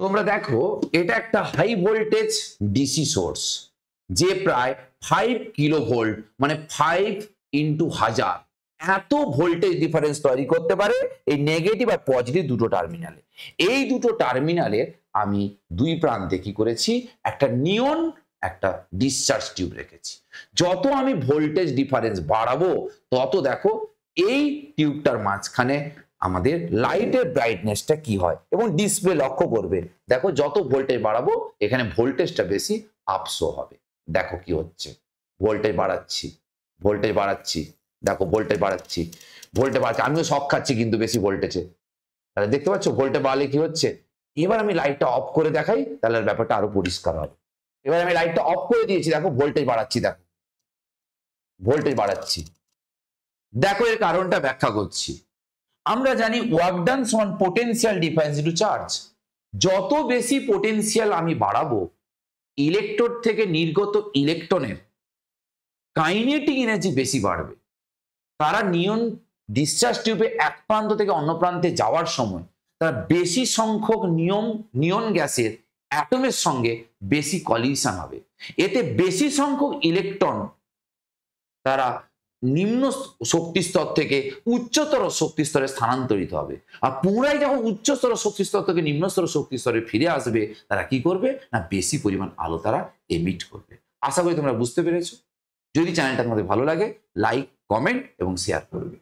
তোমরা দেখো এটা একটা হাই ভোল্টেজ ডিসি সোর্স, যে প্রায় 5 কিলোভোল্ট মানে 5 ইন্টু 1000 এত ভোল্টেজ ডিফারেন্স তৈরি করতে পারে এই নেগেটিভ আর পজিটিভ দুটো টার্মিনালে। এই দুটো টার্মিনালের আমি দুই প্রান্তে কি করেছি, একটা নিয়ন একটা ডিসচার্জ টিউব রেখেছি। যত আমি ভোল্টেজ ডিফারেন্স বাড়াবো তত দেখো এই টিউবটার মাঝখানে আমাদের লাইটের ব্রাইটনেসটা কি হয় এবং ডিসপ্লে লক্ষ্য করবে। দেখো যত ভোল্টেজ বাড়াবো এখানে ভোল্টেজটা বেশি আপশো হবে। দেখো কি হচ্ছে, ভোল্টেজ বাড়াচ্ছি ভোল্টেজ বাড়াচ্ছি, দেখো ভোল্টেজ বাড়াচ্ছি ভোল্টেজ বাড়াচ্ছি, আমিও শক খাচ্ছি কিন্তু বেশি ভোল্টেজে। তাহলে দেখতে পাচ্ছ ভোল্টেজ বাড়লে কি হচ্ছে। এবার আমি লাইটটা অফ করে দেখাই, তাহলে ব্যাপারটা আরো পরিষ্কার হবে। এবার আমি লাইটটা অফ করে দিয়েছি, দেখো ভোল্টেজ বাড়াচ্ছি, দেখো ভোল্টেজ বাড়াচ্ছি। দেখো এর কারণটা ব্যাখ্যা করছি। আমরা জানি ওয়ার্ক ডান সমান পোটেনশিয়াল ডিফারেন্স ইনটু চার্জ। যত বেশি পোটেনশিয়াল আমি বাড়াবো ইলেকট্রোড থেকে নির্গত ইলেকট্রনের কাইনেটিক এনার্জি বেশি বাড়বে। তারা নিয়ন ডিসচার্জ টিউবে এক প্রান্ত থেকে অন্য প্রান্তে যাওয়ার সময় তারা বেশি সংখ্যক নিয়ন গ্যাসের অ্যাটমের সঙ্গে বেশি কলিশন হবে। এতে বেশি সংখ্যক ইলেকট্রন তারা নিম্ন শক্তি স্তর থেকে উচ্চতর শক্তি স্তরে স্থানান্তরিত হবে। আর পুনরায় যখন উচ্চস্তর শক্তি স্তর থেকে নিম্নস্তর শক্তি স্তরে ফিরে আসবে, তারা কি করবে না বেশি পরিমাণ আলো তারা এমিট করবে। আশা করি তোমরা বুঝতে পেরেছো। যদি চ্যানেলটা তোমাদের ভালো লাগে লাইক, কমেন্ট এবং শেয়ার করবে।